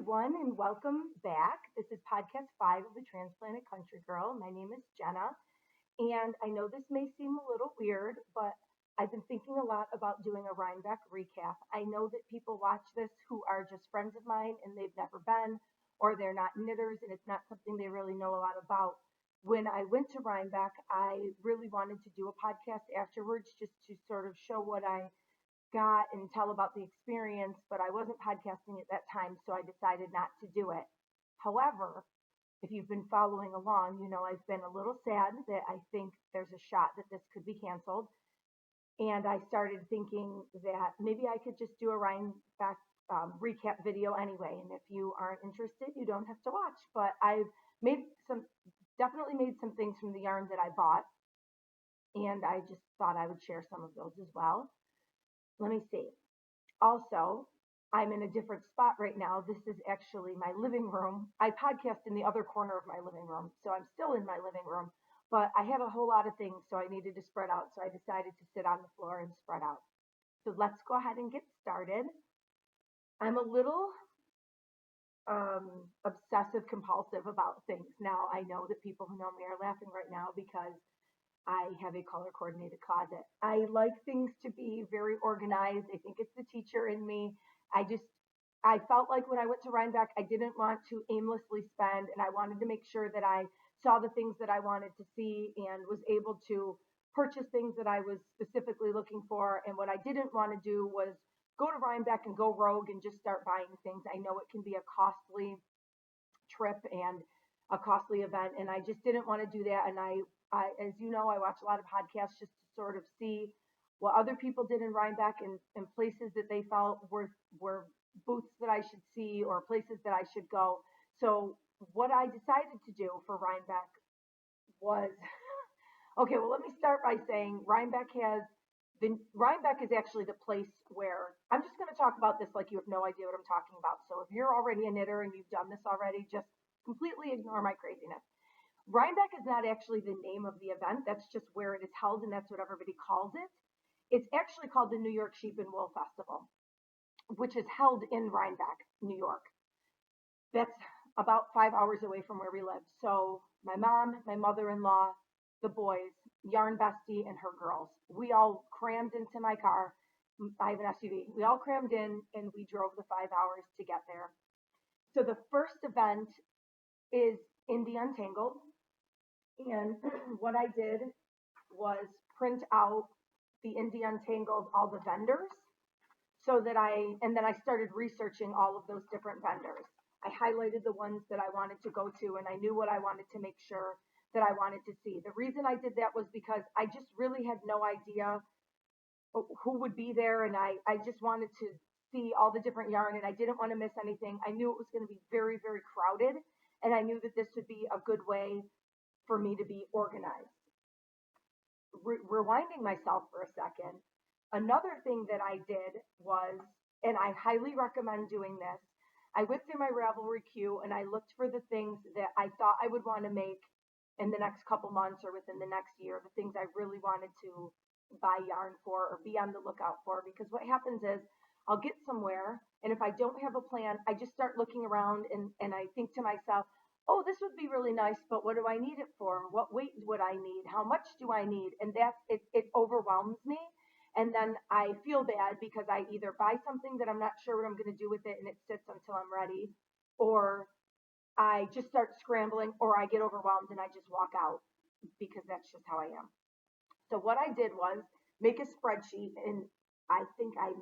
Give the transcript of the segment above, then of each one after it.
everyone, and welcome back. This is podcast 5 of the Transplanted Country Girl. My name is Jenna, and I know this may seem a little weird, but I've been thinking a lot about doing a Rhinebeck recap. I know that people watch this who are just friends of mine and they've never been, or they're not knitters and it's not something they really know a lot about. When I went to Rhinebeck, I really wanted to do a podcast afterwards just to sort of show what I got and tell about the experience, but I wasn't podcasting at that time, so I decided not to do it. However, if you've been following along, you know I've been a little sad that I think there's a shot that this could be canceled. And I started thinking that maybe I could just do a Rhinebeck recap video anyway. And if you aren't interested, you don't have to watch. But I've made some, definitely made some things from the yarn that I bought. And I just thought I would share some of those as well. Let me see. Also, I'm in a different spot right now. This is actually my living room. I podcast in the other corner of my living room, so I'm still in my living room, but I have a whole lot of things, so I needed to spread out. So I decided to sit on the floor and spread out. So let's go ahead and get started. I'm a little obsessive compulsive about things. Now, I know that people who know me are laughing right now because I have a color coordinated closet. I like things to be very organized. I think it's the teacher in me. I just, I felt like when I went to Rhinebeck, I didn't want to aimlessly spend, and I wanted to make sure that I saw the things that I wanted to see and was able to purchase things that I was specifically looking for. And what I didn't want to do was go to Rhinebeck and go rogue and just start buying things. I know it can be a costly trip and a costly event, and I just didn't want to do that. And as you know, I watch a lot of podcasts just to sort of see what other people did in Rhinebeck and places that they felt were booths that I should see or places that I should go. So what I decided to do for Rhinebeck was okay. Well, let me start by saying Rhinebeck is actually the place where I'm just going to talk about this like you have no idea what I'm talking about. So if you're already a knitter and you've done this already, just completely ignore my craziness. Rhinebeck is not actually the name of the event. That's just where it is held, and that's what everybody calls it. It's actually called the New York Sheep and Wool Festival, which is held in Rhinebeck, New York. That's about 5 hours away from where we live. So my mom, my mother-in-law, the boys, Yarn Bestie, and her girls, we all crammed into my car. I have an SUV. We all crammed in, and we drove the 5 hours to get there. So the first event is Indie Untangled. And what I did was print out the Indie Untangled, all the vendors, and then I started researching all of those different vendors. I highlighted the ones that I wanted to go to, and I knew what I wanted to make sure that I wanted to see. The reason I did that was because I just really had no idea who would be there, and I just wanted to see all the different yarn, and I didn't want to miss anything. I knew it was going to be very, very crowded, and I knew that this would be a good way for me to be organized. Rewinding myself for a second, another thing that I did was, and I highly recommend doing this, I went through my Ravelry queue and I looked for the things that I thought I would want to make in the next couple months or within the next year, the things I really wanted to buy yarn for or be on the lookout for. Because what happens is I'll get somewhere, and if I don't have a plan, I just start looking around and I think to myself, oh, this would be really nice, but what do I need it for? What weight would I need? How much do I need? And it overwhelms me. And then I feel bad because I either buy something that I'm not sure what I'm going to do with it and it sits until I'm ready, or I just start scrambling, or I get overwhelmed and I just walk out because that's just how I am. So what I did was make a spreadsheet, and I think I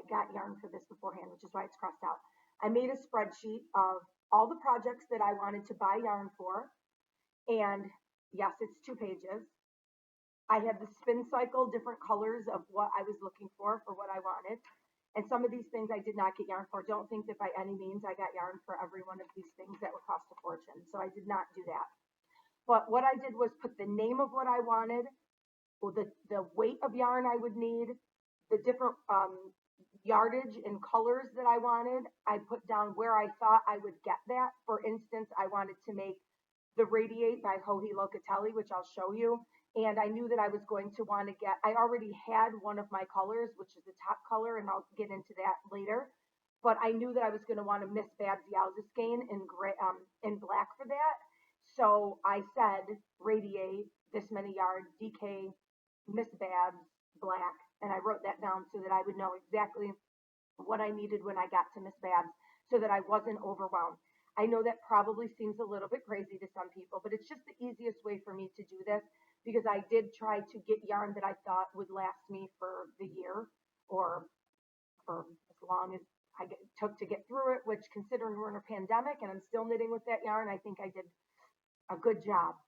got yarn for this beforehand, which is why it's crossed out. I made a spreadsheet of all the projects that I wanted to buy yarn for. And yes, it's 2 pages. I had the spin cycle, different colors of what I was looking for what I wanted. And some of these things I did not get yarn for. Don't think that by any means I got yarn for every one of these things that would cost a fortune. So I did not do that. But what I did was put the name of what I wanted, or the weight of yarn I would need, the different yardage and colors that I wanted. I put down where I thought I would get that. For instance, I wanted to make the Radiate by Joji Locatelli, which I'll show you. And I knew that I was going to want to I already had one of my colors, which is the top color, and I'll get into that later. but I knew that I was going to want to Miss Babs Yowza in gray, in black for that. So I said radiate this many yards, DK Miss Babs black, and I wrote that down so that I would know exactly what I needed when I got to Miss Babs, so that I wasn't overwhelmed. I know that probably seems a little bit crazy to some people, but it's just the easiest way for me to do this because I did try to get yarn that I thought would last me for the year or for as long as took to get through it, which considering we're in a pandemic and I'm still knitting with that yarn, I think I did a good job.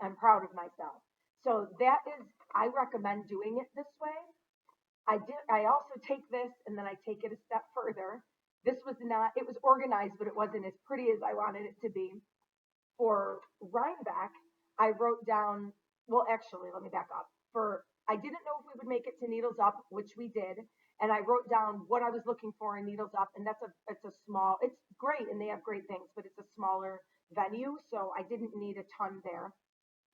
I'm proud of myself. So that is, I recommend doing it this way. I also take this and then I take it a step further. This was not, it was organized, but it wasn't as pretty as I wanted it to be. For Rhinebeck, I wrote down, well, actually, let me back up. I didn't know if we would make it to Needles Up, which we did. And I wrote down what I was looking for in Needles Up. And it's a small, it's great and they have great things, but it's a smaller venue. So I didn't need a ton there.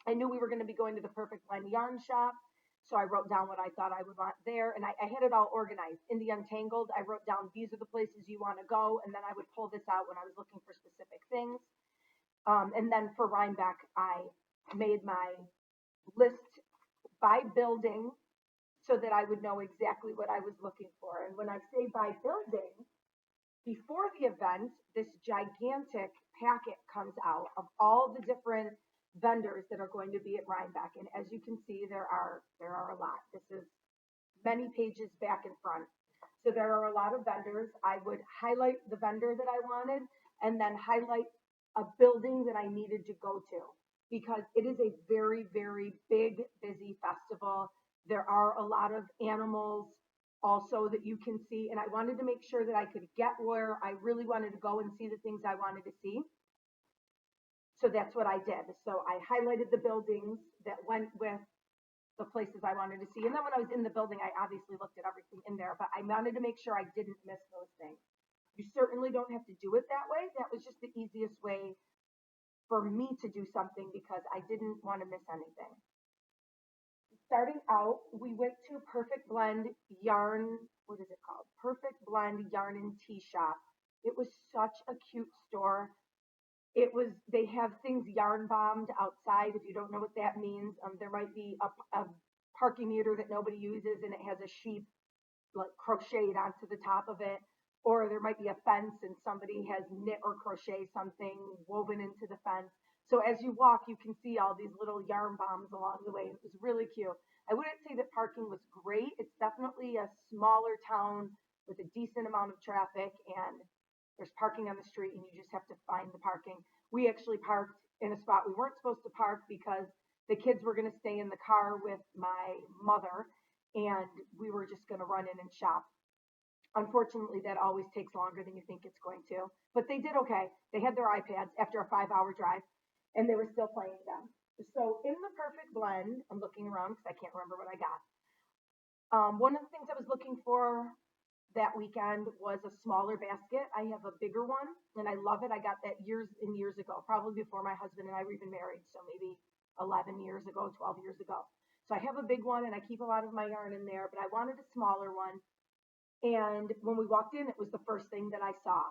I knew we were going to be going to the Perfect Blend yarn shop. So I wrote down what I thought I would want there, and I had it all organized. In the Untangled, I wrote down these are the places you want to go, and then I would pull this out when I was looking for specific things. And then for Rhinebeck, I made my list by building so that I would know exactly what I was looking for. And when I say by building, before the event, this gigantic packet comes out of all the different vendors that are going to be at Rhinebeck. And as you can see, there are a lot. This is many pages back and front. So there are a lot of vendors. I would highlight the vendor that I wanted and then highlight a building that I needed to go to because it is a very, very big, busy festival. There are a lot of animals also that you can see. And I wanted to make sure that I could get where I really wanted to go and see the things I wanted to see. So that's what I did. So I highlighted the buildings that went with the places I wanted to see. And then when I was in the building, I obviously looked at everything in there, but I wanted to make sure I didn't miss those things. You certainly don't have to do it that way. That was just the easiest way for me to do something because I didn't want to miss anything. Starting out, we went to Perfect Blend Yarn, what is it called? Perfect Blend Yarn and Tea Shop. It was such a cute store. They have things yarn bombed outside. If you don't know what that means, there might be a parking meter that nobody uses and it has a sheep like crocheted onto the top of it, or there might be a fence and somebody has knit or crochet something woven into the fence. So as you walk, you can see all these little yarn bombs along the way. It was really cute. I wouldn't say that parking was great. It's definitely a smaller town with a decent amount of traffic and there's parking on the street and you just have to find the parking. We actually parked in a spot we weren't supposed to park because the kids were going to stay in the car with my mother and we were just going to run in and shop. Unfortunately, that always takes longer than you think it's going to, but they did okay. They had their iPads after a 5-hour drive and they were still playing them. So in the Perfect Blend, I'm looking around because I can't remember what I got. One of the things I was looking for that weekend was a smaller basket. I have a bigger one and I love it. I got that years and years ago, probably before my husband and I were even married. So maybe 11 years ago, 12 years ago. So I have a big one and I keep a lot of my yarn in there, but I wanted a smaller one. And when we walked in, it was the first thing that I saw.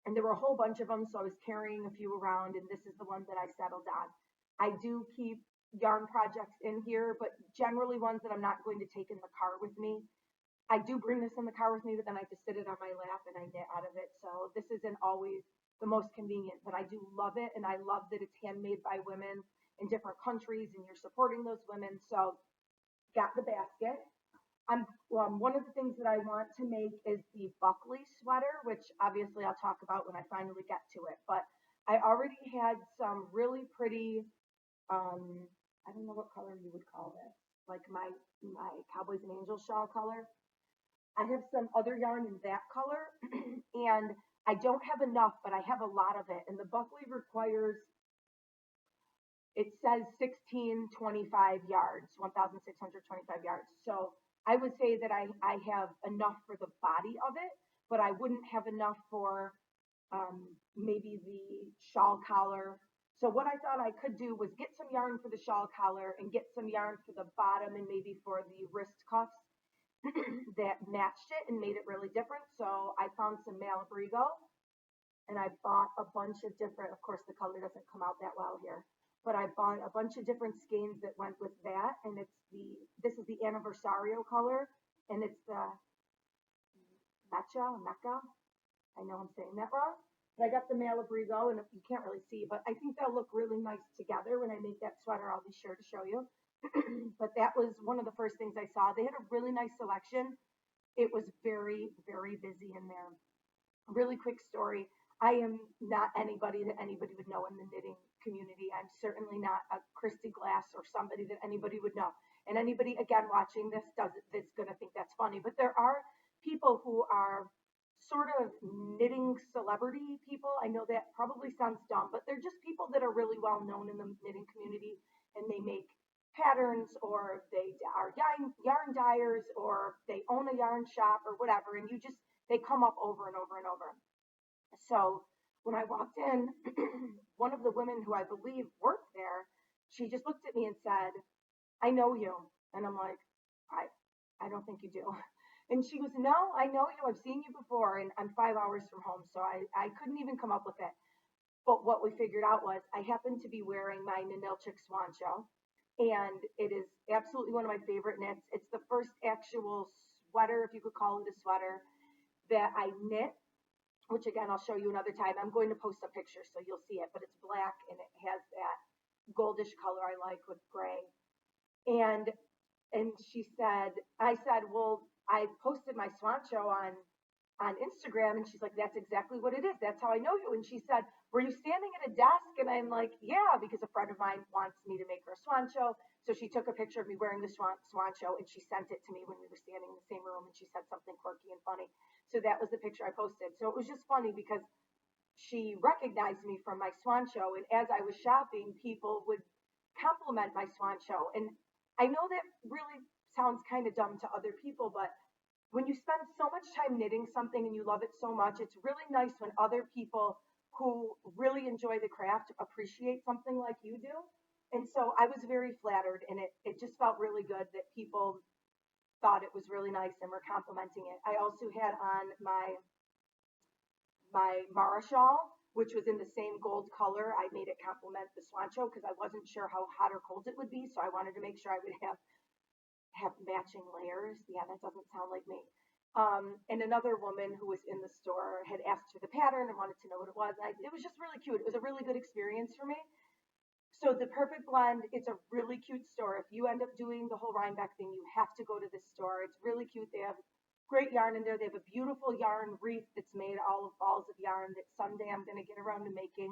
And there were a whole bunch of them. So I was carrying a few around and this is the one that I settled on. I do keep yarn projects in here, but generally ones that I'm not going to take in the car with me. I do bring this in the car with me, but then I just sit it on my lap and I knit out of it. So this isn't always the most convenient, but I do love it. And I love that it's handmade by women in different countries and you're supporting those women. So got the basket. One of the things that I want to make is the Buckley sweater, which obviously I'll talk about when I finally get to it. But I already had some really pretty, I don't know what color you would call this, like my Cowboys and Angels shawl color. I have some other yarn in that color and I don't have enough, but I have a lot of it. And the Buckley requires, it says 1625 yards, 1,625 yards. So I would say that I have enough for the body of it, but I wouldn't have enough for maybe the shawl collar. So what I thought I could do was get some yarn for the shawl collar and get some yarn for the bottom and maybe for the wrist cuffs that matched it and made it really different. So I found some Malabrigo and I bought a bunch of different, of course, the color doesn't come out that well here, but I bought a bunch of different skeins that went with that. And this is the Anniversario color and it's the Mecca. I know I'm saying that wrong. But I got the Malabrigo, and you can't really see, but I think they'll look really nice together when I make that sweater. I'll be sure to show you. But that was one of the first things I saw. They had a really nice selection. It was very, very busy in there. Really quick story. I am not anybody that anybody would know in the knitting community. I'm certainly not a Christy Glass or somebody that anybody would know. And anybody, again, watching this is going to think that's funny. But there are people who are sort of knitting celebrity people. I know that probably sounds dumb, but they're just people that are really well known in the knitting community and they make patterns or they are yarn dyers or they own a yarn shop or whatever. And they come up over and over and over. So when I walked in, one of the women who I believe worked there, she just looked at me and said, I know you. And I'm like, I don't think you do. And she goes, no, I know you. I've seen you before. And I'm 5 hours from home. So I couldn't even come up with it. But what we figured out was I happened to be wearing my Ninelchik Swan Show. And it is absolutely one of my favorite knits. It's the first actual sweater, if you could call it a sweater, that I knit, which again, I'll show you another time. I'm going to post a picture so you'll see it, but it's black and it has that goldish color I like with gray. And I said, well, I posted my Swan Show on Instagram, and she's like, that's exactly what it is. That's how I know you. And she said, were you standing at a desk? And I'm like, yeah, because a friend of mine wants me to make her a Swan Show. So she took a picture of me wearing the Swan Show, and she sent it to me when we were standing in the same room, and she said something quirky and funny. So that was the picture I posted. So it was just funny because she recognized me from my Swan Show, and as I was shopping, people would compliment my Swan Show. And I know that really sounds kind of dumb to other people, but when you spend so much time knitting something and you love it so much, it's really nice when other people who really enjoy the craft appreciate something like you do. And so I was very flattered, and it just felt really good that people thought it was really nice and were complimenting it. I also had on my Mara shawl, which was in the same gold color. I made it complement the Swan Show because I wasn't sure how hot or cold it would be, so I wanted to make sure I would have matching layers. Yeah, that doesn't sound like me. And another woman who was in the store had asked for the pattern and wanted to know what it was. It was just really cute. It was a really good experience for me. So the Perfect Blend, it's a really cute store. If you end up doing the whole Rhinebeck thing, you have to go to this store. It's really cute. They have great yarn in there. They have a beautiful yarn wreath that's made all of balls of yarn that someday I'm going to get around to making.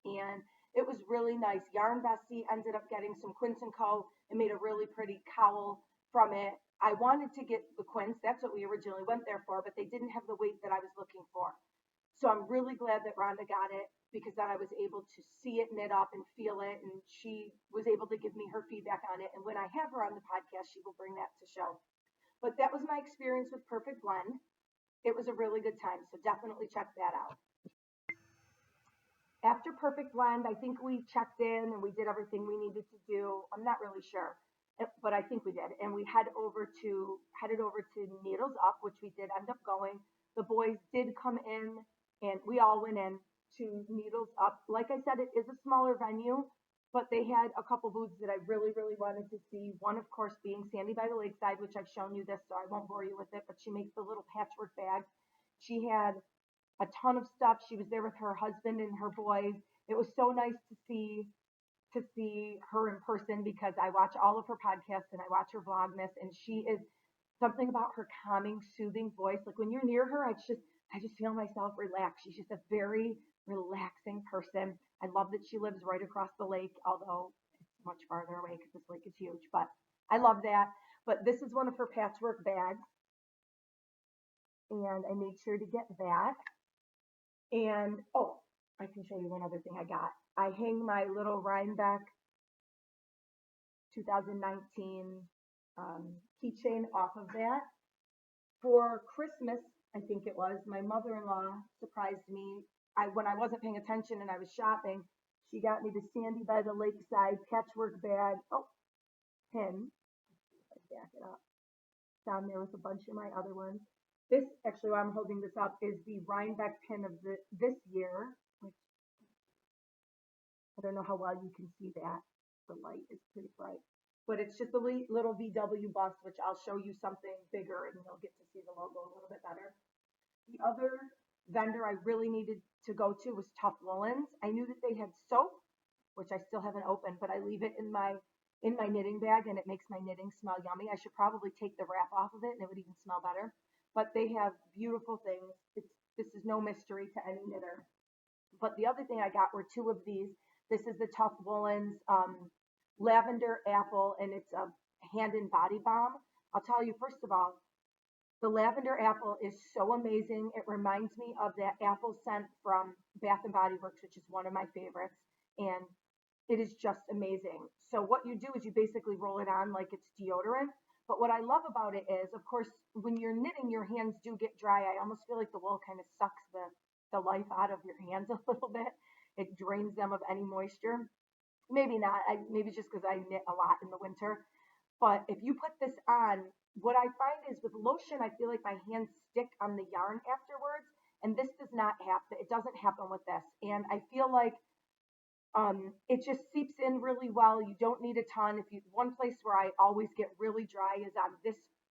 And it was really nice. Yarn Bessie ended up getting some Quince & Co. and made a really pretty cowl from it. I wanted to get the quince. That's what we originally went there for, but they didn't have the weight that I was looking for. So I'm really glad that Rhonda got it because then I was able to see it knit up and feel it, and she was able to give me her feedback on it. And when I have her on the podcast, she will bring that to show. But that was my experience with Perfect Blend. It was a really good time, so definitely check that out. After Perfect Blend, I think we checked in and we did everything we needed to do. I'm not really sure, but I think we did. And we headed over to Needles Up, which we did end up going. The boys did come in, and we all went in to Needles Up. Like I said, it is a smaller venue, but they had a couple booths that I really, really wanted to see. One, of course, being Sandy by the Lakeside, which I've shown you this, so I won't bore you with it, but she makes the little patchwork bags. She had a ton of stuff. She was there with her husband and her boys. It was so nice to see her in person because I watch all of her podcasts and I watch her Vlogmas, and she is something about her calming, soothing voice. Like when you're near her, I just feel myself relax. She's just a very relaxing person. I love that she lives right across the lake, although it's much farther away because this lake is huge, but I love that. But this is one of her patchwork bags, and I made sure to get that. And, oh, I can show you one other thing I got. I hang my little Rhinebeck 2019 keychain off of that. For Christmas, I think it was, my mother-in-law surprised me. When I wasn't paying attention and I was shopping, she got me the Sandy by the Lakeside patchwork bag. Oh, pin. Let's back it up. on there with a bunch of my other ones. This, actually, while I'm holding this up, is the Rhinebeck pin of this year, which I don't know how well you can see that. The light is pretty bright. But it's just a little VW bus, which I'll show you something bigger and you'll get to see the logo a little bit better. The other vendor I really needed to go to was Tough Woolens. I knew that they had soap, which I still haven't opened, but I leave it in my knitting bag and it makes my knitting smell yummy. I should probably take the wrap off of it and it would even smell better. But they have beautiful things. This is no mystery to any knitter. But the other thing I got were two of these. This is the Tough Woolens lavender apple, and it's a hand and body balm. I'll tell you, first of all, the lavender apple is so amazing. It reminds me of that apple scent from Bath and Body Works, which is one of my favorites. And it is just amazing. So what you do is you basically roll it on like it's deodorant. But what I love about it is, of course, when you're knitting, your hands do get dry. I almost feel like the wool kind of sucks the life out of your hands a little bit. It drains them of any moisture. Maybe not. Maybe just because I knit a lot in the winter. But if you put this on, what I find is with lotion, I feel like my hands stick on the yarn afterwards. And this does not happen. It doesn't happen with this. And I feel like it just seeps in really well. You don't need a ton. One place where I always get really dry is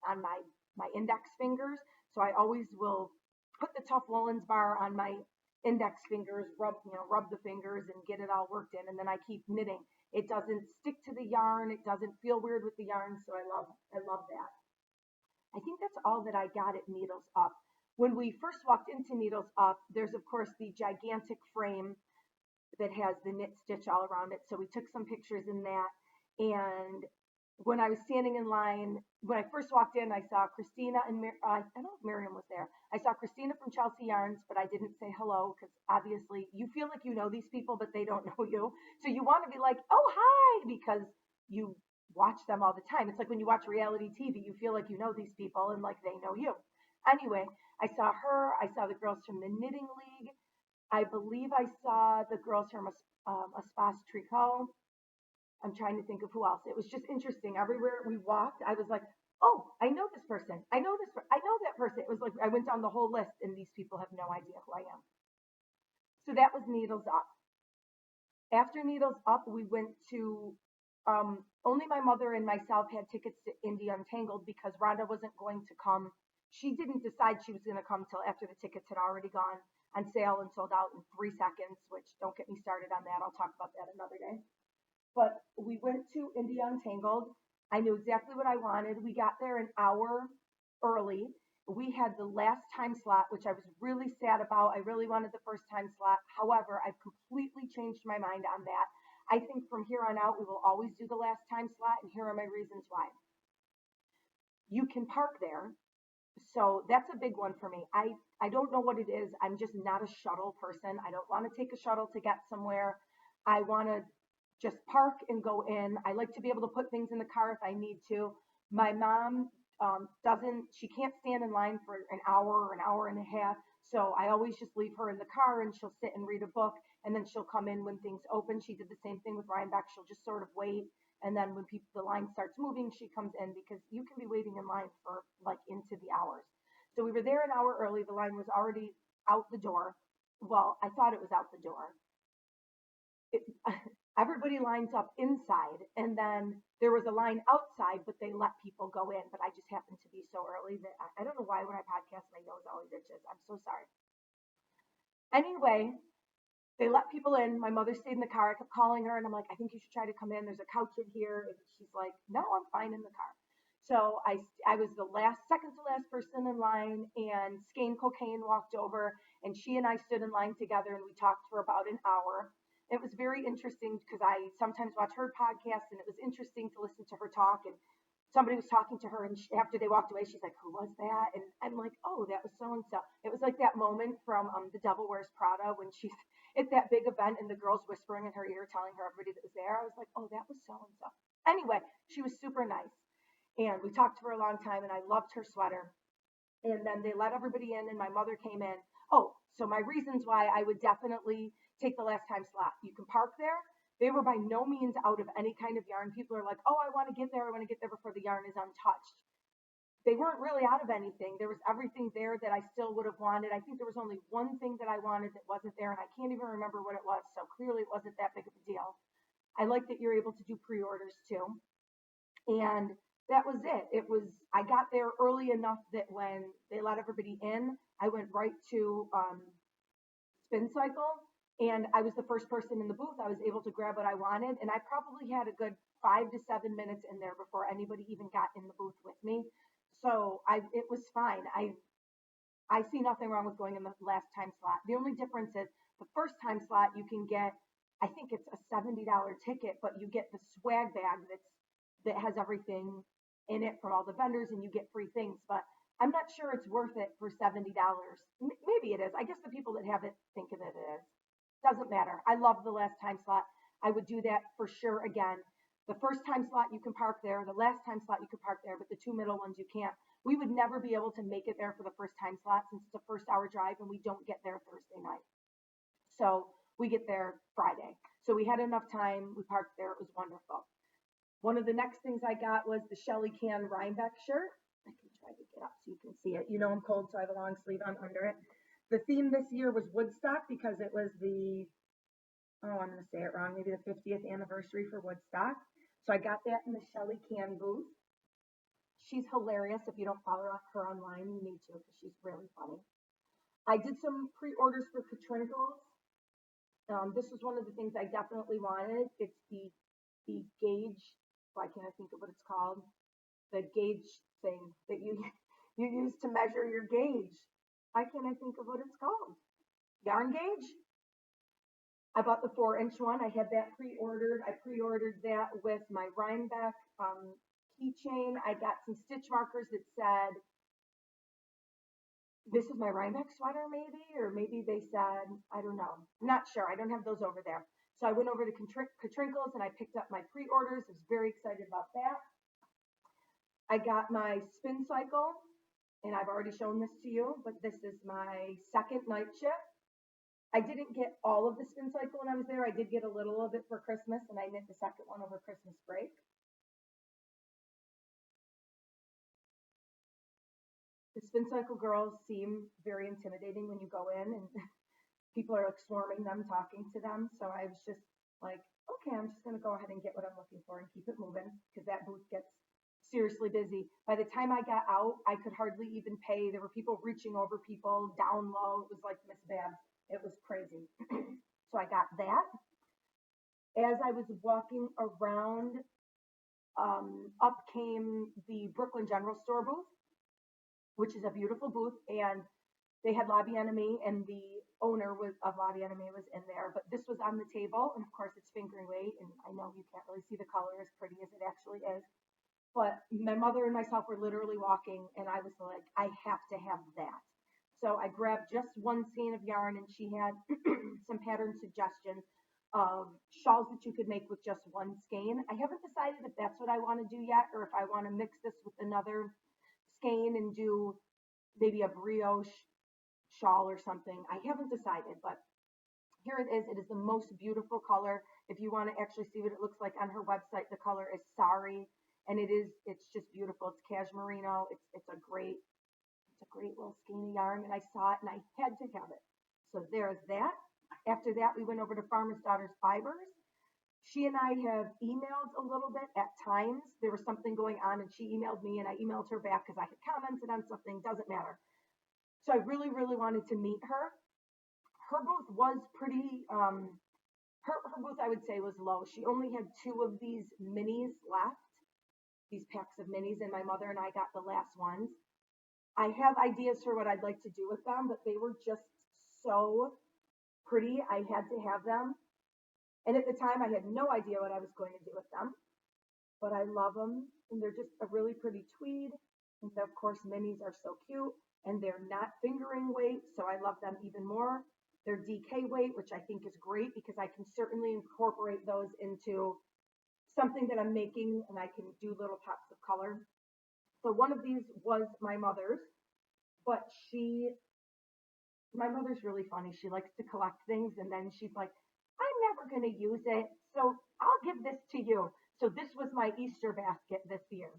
on my index fingers. So I always will put the Tough Woolens bar on my index fingers, rub the fingers and get it all worked in, and then I keep knitting. It doesn't stick to the yarn. It doesn't feel weird with the yarn. So I love that. I think that's all that I got at Needles Up. When we first walked into Needles Up, there's of course the gigantic frame that has the knit stitch all around it. So we took some pictures in that. And when I was standing in line, when I first walked in, I saw Christina and I don't know if Miriam was there. I saw Christina from Chelsea Yarns, but I didn't say hello because obviously you feel like you know these people, but they don't know you. So you want to be like, oh, hi, because you watch them all the time. It's like when you watch reality TV, you feel like you know these people and like they know you. Anyway, I saw her. I saw the girls from the Knitting League. I believe I saw the girls from Espace Tricot. I'm trying to think of who else. It was just interesting. Everywhere we walked, I was like, oh, I know this person. I know I know that person. It was like I went down the whole list and these people have no idea who I am. So that was Needles Up. After Needles Up, we went to only my mother and myself had tickets to Indie Untangled because Rhonda wasn't going to come. She didn't decide she was going to come till after the tickets had already gone on sale and sold out in 3 seconds, which don't get me started on that. I'll talk about that another day. But we went to Indie Untangled. I knew exactly what I wanted. We got there an hour early. We had the last time slot, which I was really sad about. I really wanted the first time slot. However, I've completely changed my mind on that. I think from here on out, we will always do the last time slot, and here are my reasons why. You can park there. So that's a big one for me. I don't know what it is. I'm just not a shuttle person. I don't want to take a shuttle to get somewhere. I want to just park and go in. I like to be able to put things in the car if I need to. My mom she can't stand in line for an hour or an hour and a half. So I always just leave her in the car and she'll sit and read a book and then she'll come in when things open. She did the same thing with Rhinebeck. She'll just sort of wait. And then when the line starts moving, she comes in because you can be waiting in line for like into the hours. So we were there an hour early. The line was already out the door. Well, I thought it was out the door. Everybody lines up inside, and then there was a line outside, but they let people go in. But I just happened to be so early that I don't know why when I podcast my nose always itches. I'm so sorry. Anyway, they let people in. My mother stayed in the car. I kept calling her, and I'm like, I think you should try to come in. There's a couch in here. And she's like, no, I'm fine in the car. So I was the second to last person in line, and Skane Cocaine walked over, and she and I stood in line together, and we talked for about an hour. It was very interesting because I sometimes watch her podcast, and it was interesting to listen to her talk. And somebody was talking to her, and after they walked away, she's like, "Who was that?" And I'm like, "Oh, that was so and so." It was like that moment from The Devil Wears Prada when she's at that big event and the girl's whispering in her ear, telling her everybody that was there. I was like, "Oh, that was so and so." Anyway, she was super nice, and we talked for a long time, and I loved her sweater. And then they let everybody in, and my mother came in. Oh, so my reasons why I would definitely take the last time slot. You can park there. They were by no means out of any kind of yarn. People are like, oh, I want to get there. I want to get there before the yarn is untouched. they weren't really out of anything. There was everything there that I still would have wanted. I think there was only one thing that I wanted that wasn't there, and I can't even remember what it was. So clearly it wasn't that big of a deal. I like that you're able to do pre-orders too. And that was it. It was, I got there early enough that when they let everybody in, I went right to spin cycle, and I was the first person in the booth. I was able to grab what I wanted, and I probably had a good 5 to 7 minutes in there before anybody even got in the booth with me. So it was fine. I see nothing wrong with going in the last time slot. The only difference is the first time slot you can get, I think it's a $70 ticket, but you get the swag bag that has everything in it from all the vendors, and you get free things. But I'm not sure it's worth it for $70. Maybe it is. I guess the people that have it think that it is. Doesn't matter. I love the last time slot. I would do that for sure again. The first time slot you can park there, the last time slot you can park there, but the two middle ones you can't. We would never be able to make it there for the first time slot since it's a first hour drive and we don't get there Thursday night. So we get there Friday. So we had enough time. We parked there. It was wonderful. One of the next things I got was the Shelly Can Rhinebeck shirt. I can try to get up so you can see it. You know I'm cold, so I have a long sleeve on under it. The theme this year was Woodstock because it was I'm going to say it wrong, maybe the 50th anniversary for Woodstock. So I got that in the Shelly Can booth. She's hilarious. If you don't follow her online, you need to because she's really funny. I did some pre-orders for Katrinkles. This was one of the things I definitely wanted. It's the gauge. Why can't I think of what it's called? The gauge thing that you use to measure your gauge. Why can't I think of what it's called? Yarn gauge. I bought the 4-inch one. I had that pre-ordered. I pre-ordered that with my Rhinebeck keychain. I got some stitch markers that said, this is my Rhinebeck sweater maybe, or maybe they said, I don't know. I'm not sure. I don't have those over there. So I went over to Katrinkles and I picked up my pre-orders. I was very excited about that. I got my spin cycle, and I've already shown this to you, but this is my second night shift. I didn't get all of the spin cycle when I was there. I did get a little of it for Christmas, and I knit the second one over Christmas break. The spin cycle girls seem very intimidating when you go in, and people are like swarming them, talking to them. So I was just like, okay, I'm just going to go ahead and get what I'm looking for and keep it moving because that booth gets seriously busy. By the time I got out, I could hardly even pay. There were people reaching over people down low. It was like Miss Babs. It was crazy. So I got that. As I was walking around, up came the Brooklyn General Store booth, which is a beautiful booth, and they had Lobby Enemy, and the owner of Lobby Enemy was in there. But this was on the table, and of course it's fingering weight, and I know you can't really see the color as pretty as it actually is. But my mother and myself were literally walking, and I was like, I have to have that. So I grabbed just one skein of yarn, and she had some pattern suggestions of shawls that you could make with just one skein. I haven't decided if that's what I want to do yet, or if I want to mix this with another skein and do maybe a brioche shawl or something. I haven't decided, but here it is. It is the most beautiful color. If you want to actually see what it looks like on her website, the color is Sari, and it's just beautiful. It's cashmerino. It's a great little skein of yarn, and I saw it and I had to have it. So there's that. After that, we went over to Farmer's Daughter's Fibers. She and I have emailed a little bit at times. There was something going on, and she emailed me, and I emailed her back because I had commented on something. Doesn't matter. So I really, really wanted to meet her. Her booth was pretty, her booth, I would say, was low. She only had 2 of these minis left, these packs of minis, and my mother and I got the last ones. I have ideas for what I'd like to do with them, but they were just so pretty. I had to have them. And at the time, I had no idea what I was going to do with them. But I love them, and they're just a really pretty tweed. And of course, minis are so cute, and they're not fingering weight, so I love them even more. They're DK weight, which I think is great because I can certainly incorporate those into something that I'm making, and I can do little pops of color. So one of these was my mother's, but my mother's really funny. She likes to collect things, and then she's like, I'm never going to use it, so I'll give this to you. So this was my Easter basket this year.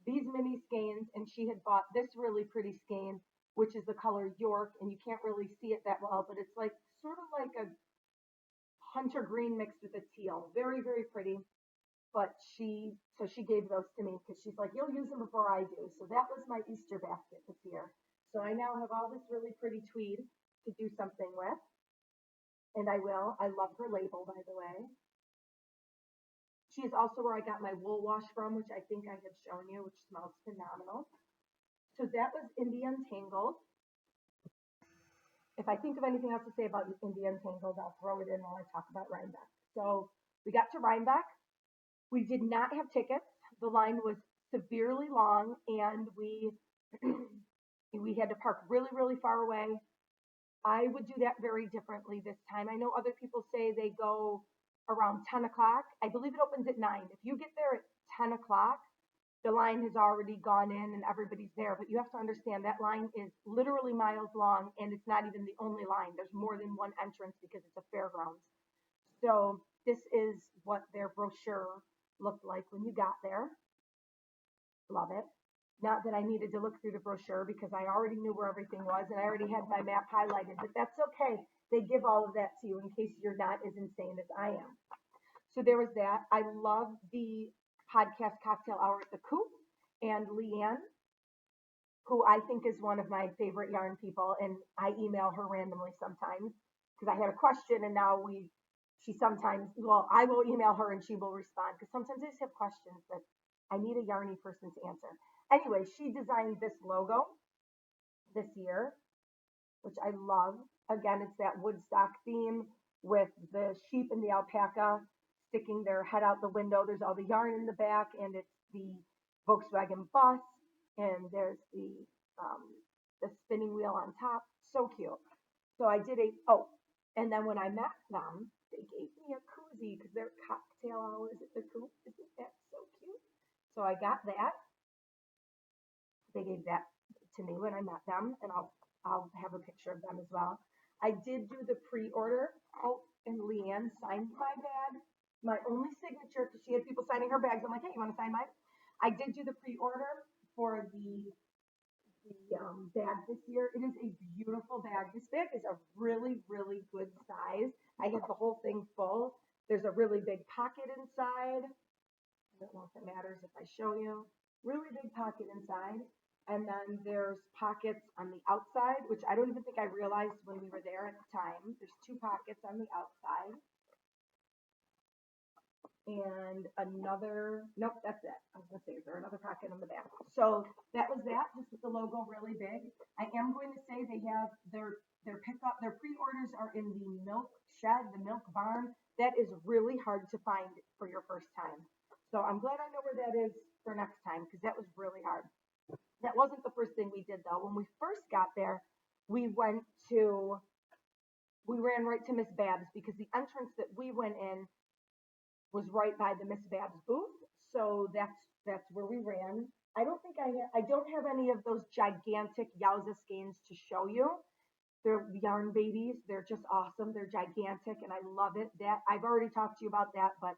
these mini skeins, and she had bought this really pretty skein, which is the color York, and you can't really see it that well, but it's like sort of like a hunter green mixed with a teal. Very, very pretty. But she gave those to me because she's like, you'll use them before I do. So that was my Easter basket this year. So I now have all this really pretty tweed to do something with, and I will. I love her label, by the way. She is also where I got my wool wash from, which I think I have shown you, which smells phenomenal. So that was India Untangled. If I think of anything else to say about India Untangled, I'll throw it in while I talk about Rhinebeck. So we got to Rhinebeck. We did not have tickets. The line was severely long, and we we had to park really, really far away. I would do that very differently this time. I know other people say they go around 10 o'clock. I believe it opens at 9. If you get there at 10 o'clock, the line has already gone in and everybody's there. But you have to understand that line is literally miles long, and it's not even the only line. There's more than one entrance because it's a fairgrounds. So this is what their brochure looked like when you got there. Love it. Not that I needed to look through the brochure because I already knew where everything was and I already had my map highlighted, but that's okay. They give all of that to you in case you're not as insane as I am. So there was that. I love the podcast cocktail hour at the Coop, and Leanne, who I think is one of my favorite yarn people, and I email her randomly sometimes because I had a question and now she sometimes, well, I will email her and she will respond because sometimes I just have questions that I need a yarny person to answer. Anyway, she designed this logo this year, which I love. Again, it's that Woodstock theme with the sheep and the alpaca sticking their head out the window. There's all the yarn in the back, and it's the Volkswagen bus, and there's the spinning wheel on top. So cute. So I did and then when I met them, they gave me a koozie because they're cocktail hours at the Coop. Isn't that so cute? So I got that. They gave that to me when I met them, and I'll have a picture of them as well. I did do the pre-order. Oh, and Leanne signed my bag. My only signature, because she had people signing her bags. I'm like, hey, you want to sign mine? I did do the pre-order for the bag this year. It is a beautiful bag. This bag is a really, really good size. I have the whole thing full. There's a really big pocket inside. I don't know if it matters if I show you. Really big pocket inside. And then there's pockets on the outside, which I don't even think I realized when we were there at the time. There's 2 pockets on the outside. And nope, that's it. I was going to say, is there another pocket on the back? So that was that, just with the logo really big. I am going to say they have their pre-orders are in the milk shed, the milk barn. That is really hard to find for your first time. So I'm glad I know where that is for next time because that was really hard. That wasn't the first thing we did though. When we first got there, we ran right to Miss Babs because the entrance that we went in was right by the Miss Babs booth. So that's where we ran. I don't have any of those gigantic Yowza skeins to show you. They're yarn babies. They're just awesome. They're gigantic and I love it. That I've already talked to you about that, but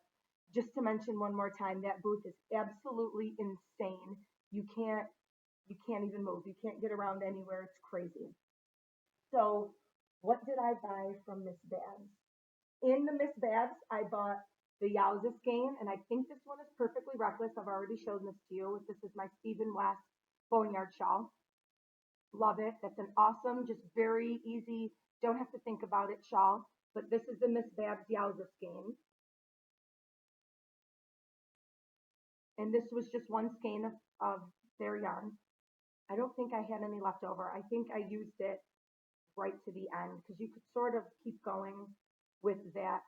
just to mention one more time, that booth is absolutely insane. You can't even move. You can't get around anywhere. It's crazy. So what did I buy from Miss Babs? In the Miss Babs, I bought the Yowza skein, and I think this one is perfectly reckless. I've already shown this to you. This is my Stephen West Boneyard shawl. Love it. That's an awesome, just very easy, don't have to think about it shawl. But this is the Miss Babs Yowza skein. And this was just one skein of their yarn. I don't think I had any left over. I think I used it right to the end because you could sort of keep going with that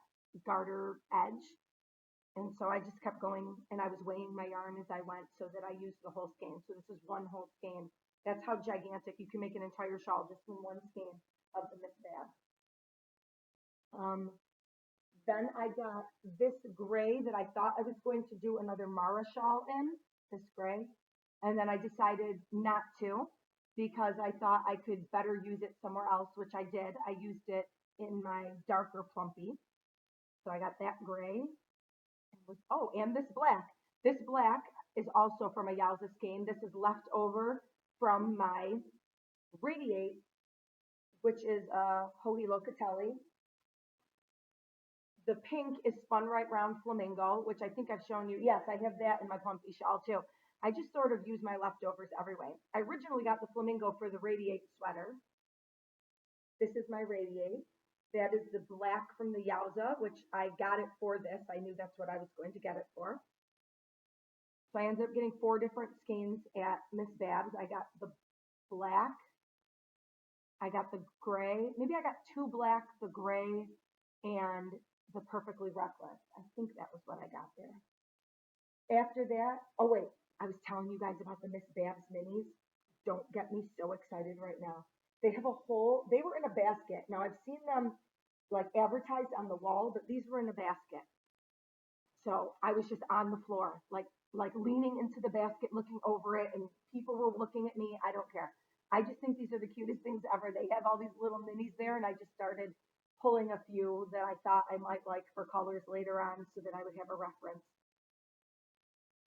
garter edge. And so I just kept going and I was weighing my yarn as I went so that I used the whole skein. So this is one whole skein. That's how gigantic you can make an entire shawl just in one skein of the Miss Babs. Then I got this gray that I thought I was going to do another Mara shawl in, this gray. And then I decided not to because I thought I could better use it somewhere else, which I did. I used it in my darker plumpy. So I got that gray. And this black. This black, is also from a Yowza skein. This is left over from my Radiate, which is a Hohi Locatelli. The pink is spun right round flamingo, which I think I've shown you. Yes, I have that in my Plumpy shawl too. I just sort of use my leftovers every way. I originally got the flamingo for the Radiate sweater. This is my Radiate. That is the black from the Yowza, which I got it for this. I knew that's what I was going to get it for. So I ended up getting 4 different skeins at Miss Babs. I got the black, I got the gray, maybe I got 2 black, the gray, and the Perfectly Reckless. I think that was what I got there. After that, oh wait, I was telling you guys about the Miss Babs minis. Don't get me so excited right now. They have a whole, they were in a basket. Now I've seen them like advertised on the wall, but these were in a basket. So I was just on the floor, like leaning into the basket, looking over it, and people were looking at me. I don't care. I just think these are the cutest things ever. They have all these little minis there, and I just started pulling a few that I thought I might like for colors later on so that I would have a reference.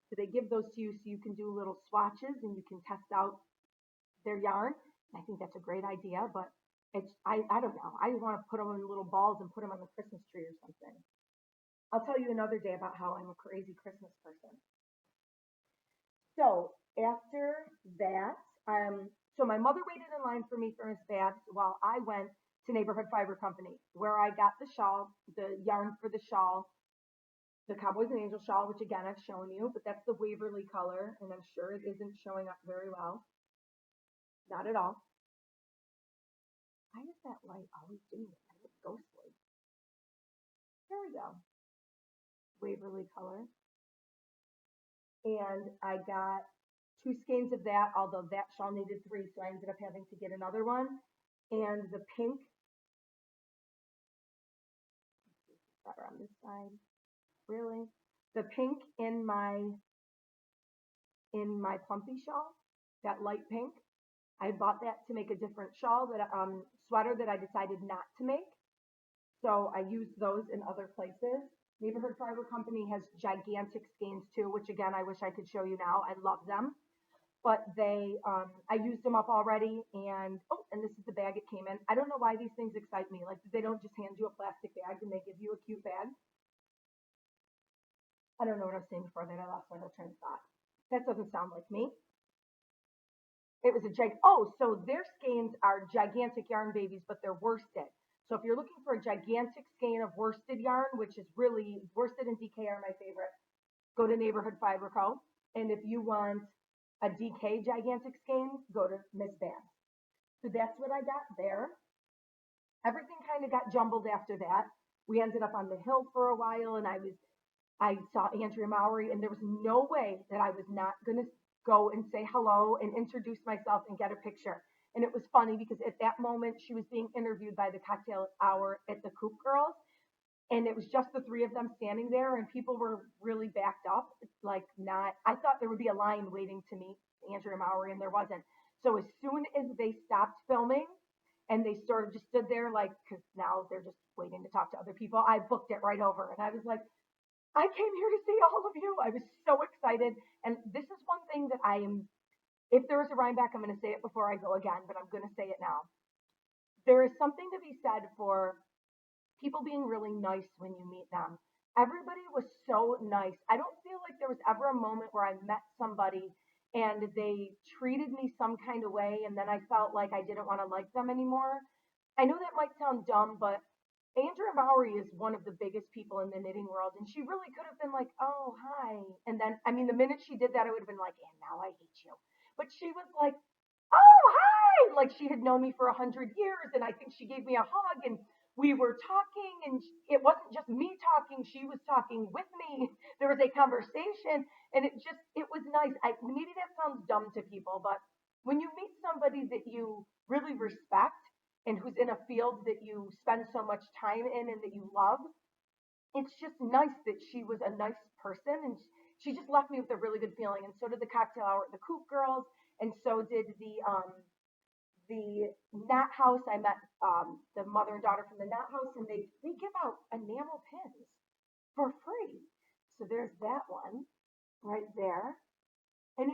So they give those to you so you can do little swatches and you can test out their yarn. I think that's a great idea, but I don't know. I want to put them in little balls and put them on the Christmas tree or something. I'll tell you another day about how I'm a crazy Christmas person. So after that, so my mother waited in line for me for Miss Babs while I went to Neighborhood Fiber Company, where I got the shawl, the yarn for the shawl, the Cowboys and Angels shawl, which again I've shown you, but that's the Waverly color, and I'm sure it isn't showing up very well. Not at all. Why is that light always doing it? I look ghostly. There we go. Waverly color. And I got 2 skeins of that, although that shawl needed 3, so I ended up having to get another one. And the pink, better on this side, really. The pink in my Plumpy shawl, that light pink, I bought that to make a different shawl, that sweater that I decided not to make. So I used those in other places. Neighborhood Fiber Company has gigantic skeins too, which again, I wish I could show you now. I love them. But they, I used them up already, and, oh, and this is the bag it came in. I don't know why these things excite me. Like, they don't just hand you a plastic bag and they give you a cute bag. I don't know what I was saying before that. I lost my whole train of thought. That doesn't sound like me. It was a so their skeins are gigantic yarn babies, but they're worsted. So if you're looking for a gigantic skein of worsted yarn, which is really, worsted and DK are my favorite, go to Neighborhood Fiber Co. And if you want a DK gigantic skein, go to Miss Babs. So that's what I got there. Everything kind of got jumbled after that. We ended up on the hill for a while, and I saw Andrea Mowry, and there was no way that I was not going to go and say hello and introduce myself and get a picture. And it was funny because at that moment she was being interviewed by the Cocktail Hour at the Coop Girls, and it was just the 3 of them standing there, and people were really backed up. Like, not, I thought there would be a line waiting to meet Andrea Mowry, and there wasn't. So as soon as they stopped filming and they sort of just stood there, like, because now they're just waiting to talk to other people, I booked it right over, and I was like, I came here to see all of you. I was so excited. And this is one thing that if there is a Rhinebeck, I'm going to say it before I go again, but I'm going to say it now. There is something to be said for people being really nice when you meet them. Everybody was so nice. I don't feel like there was ever a moment where I met somebody and they treated me some kind of way, and then I felt like I didn't want to like them anymore. I know that might sound dumb, but Andrea Mowry is one of the biggest people in the knitting world, and she really could have been like, oh, hi. And then, I mean, the minute she did that, I would have been like, and now I hate you. But she was like, oh, hi. Like she had known me for 100 years, and I think she gave me a hug, and we were talking, and it wasn't just me talking. She was talking with me. There was a conversation, and it was nice. Maybe that sounds dumb to people, but when you meet somebody that you really respect, and who's in a field that you spend so much time in and that you love, it's just nice that she was a nice person, and she just left me with a really good feeling. And so did the Cocktail Hour at the Coop Girls, and so did the Knot House. I met the mother and daughter from the Knot House, and they give out enamel pins for free. So there's that one right there.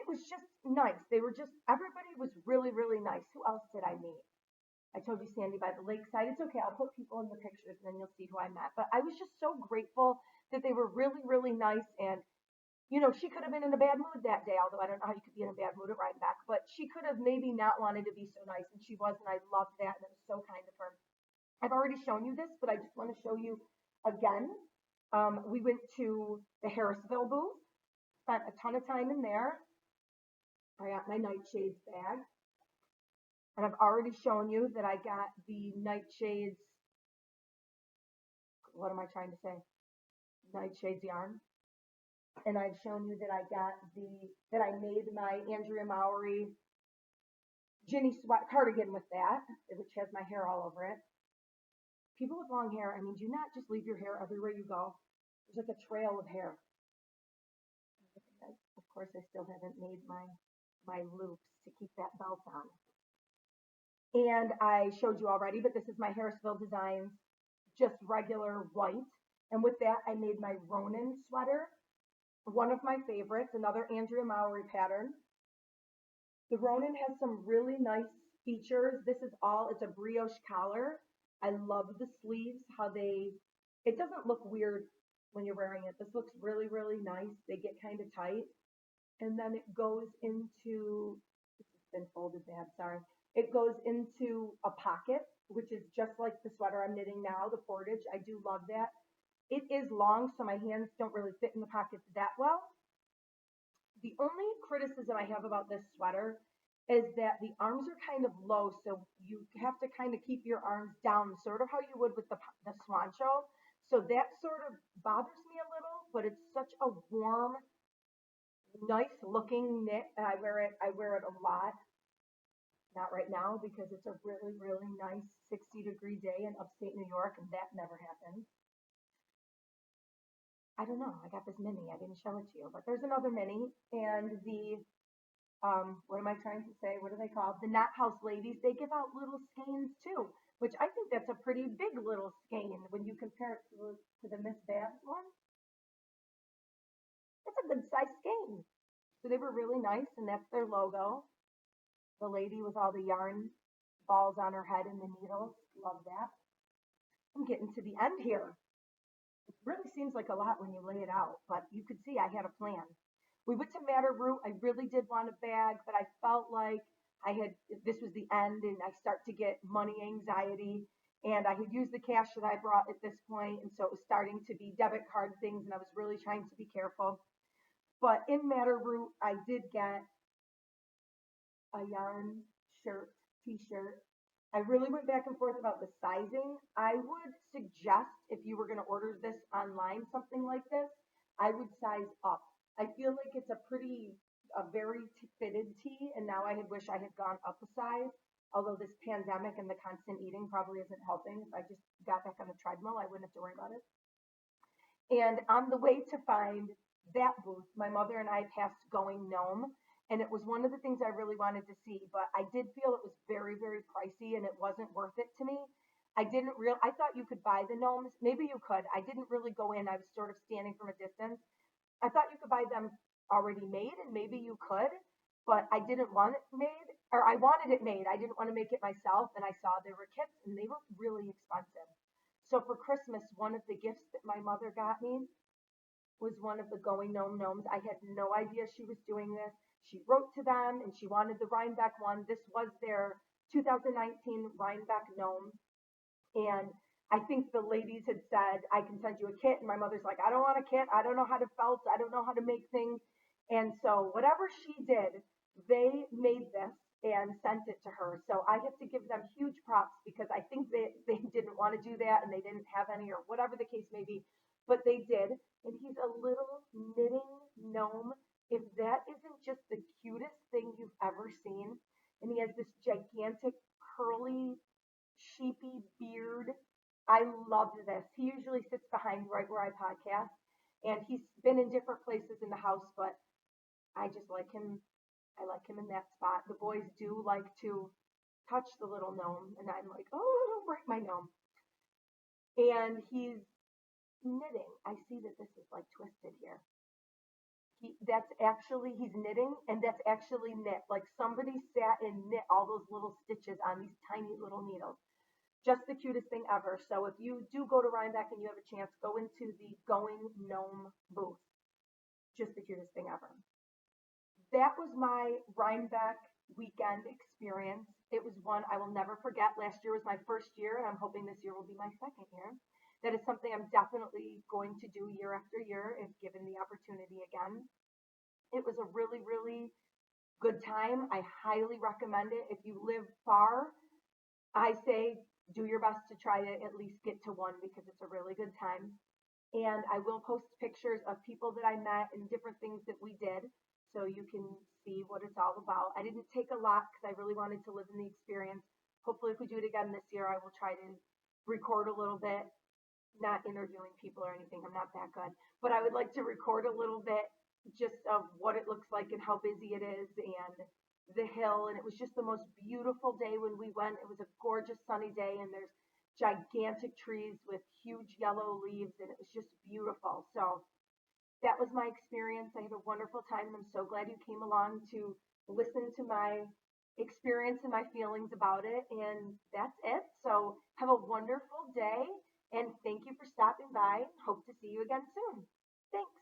was just nice. They were just, everybody was really, really nice. Who else did I meet? I told you Sandy by the lakeside. It's okay. I'll put people in the pictures and then you'll see who I met. But I was just so grateful that they were really, really nice. And, you know, she could have been in a bad mood that day, although I don't know how you could be in a bad mood at Rhinebeck, but she could have maybe not wanted to be so nice. And she was. And I loved that. And it was so kind of her. I've already shown you this, but I just want to show you again. We went to the Harrisville booth, spent a ton of time in there. I got my nightshades bag. And I've already shown you that I got the nightshades, what am I trying to say? Nightshades yarn. And I've shown you that that I made my Andrea Mowry Ginny sweat cardigan with that, which has my hair all over it. People with long hair, I mean, do not just leave your hair everywhere you go. There's like a trail of hair. Of course, I still haven't made my loops to keep that belt on. And I showed you already, but this is my Harrisville Designs, just regular white. And with that, I made my Ronin sweater, one of my favorites, another Andrea Mowry pattern. The Ronin has some really nice features. This is it's a brioche collar. I love the sleeves, it doesn't look weird when you're wearing it. This looks really, really nice. They get kind of tight. And then it goes into, this has been folded bad, sorry. It goes into a pocket, which is just like the sweater I'm knitting now, the portage. I do love that. It is long, so my hands don't really fit in the pockets that well. The only criticism I have about this sweater is that the arms are kind of low, so you have to kind of keep your arms down, sort of how you would with the swancho. So that sort of bothers me a little, but it's such a warm, nice looking knit, and I wear it a lot. Not right now because it's a really, really nice 60-degree day in upstate New York, and that never happens. I don't know. I got this mini. I didn't show it to you, but there's another mini, and what am I trying to say? What are they called? The Knot House ladies. They give out little skeins too, which I think that's a pretty big little skein when you compare it to the Miss Babs one. It's a good size skein. So they were really nice, and that's their logo. The lady with all the yarn balls on her head and the needles. Love that. I'm getting to the end here. It really seems like a lot when you lay it out, but you could see I had a plan. We went to Matterroot. I really did want a bag, but I felt like this was the end and I start to get money anxiety. And I had used the cash that I brought at this point, and so it was starting to be debit card things, and I was really trying to be careful. But in Matterroot, I did get a yarn shirt, t-shirt. I really went back and forth about the sizing. I would suggest if you were going to order this online, something like this, I would size up. I feel like it's a very fitted tee, and now I wish I had gone up a size. Although this pandemic and the constant eating probably isn't helping. If I just got back on the treadmill, I wouldn't have to worry about it. And on the way to find that booth, my mother and I passed Going Gnome, and it was one of the things I really wanted to see, but I did feel it was very, very pricey and it wasn't worth it to me. I thought you could buy the gnomes. Maybe you could. I didn't really go in. I was sort of standing from a distance. I thought you could buy them already made, and maybe you could, but I didn't want it made, or I wanted it made. I didn't want to make it myself, and I saw there were kits, and they were really expensive. So for Christmas, one of the gifts that my mother got me was one of the Going Gnome gnomes. I had no idea she was doing this. She wrote to them and she wanted the Rhinebeck one. This was their 2019 Rhinebeck gnome. And I think the ladies had said, I can send you a kit. And my mother's like, I don't want a kit. I don't know how to felt. I don't know how to make things. And so whatever she did, they made this and sent it to her. So I have to give them huge props because I think they didn't want to do that and they didn't have any or whatever the case may be, but they did. And he's a little knitting gnome. If that isn't just the cutest thing you've ever seen, and he has this gigantic curly sheepy beard. I loved this. He usually sits behind right where I podcast, and he's been in different places in the house, but I just like him. I like him in that spot. The boys do like to touch the little gnome, and I'm like, oh, don't break my gnome. And he's knitting. I see that this is like twisted here. he's knitting, and that's actually knit. Like somebody sat and knit all those little stitches on these tiny little needles. Just the cutest thing ever. So if you do go to Rhinebeck and you have a chance, go into the Going Gnome booth. Just the cutest thing ever. That was my Rhinebeck weekend experience. It was one I will never forget. Last year was my first year, and I'm hoping this year will be my second year. That is something I'm definitely going to do year after year if given the opportunity again. It was a really, really good time. I highly recommend it. If you live far, I say do your best to try to at least get to one because it's a really good time. And I will post pictures of people that I met and different things that we did so you can see what it's all about. I didn't take a lot because I really wanted to live in the experience. Hopefully, if we do it again this year, I will try to record a little bit, not interviewing people or anything. I'm not that good. But I would like to record a little bit just of what it looks like and how busy it is and the hill. And it was just the most beautiful day when we went. It was a gorgeous sunny day, and there's gigantic trees with huge yellow leaves, and it was just beautiful. So that was my experience. I had a wonderful time, and I'm so glad you came along to listen to my experience and my feelings about it. And that's it. So have a wonderful day, and thank you for stopping by. Hope to see you again soon. Thanks.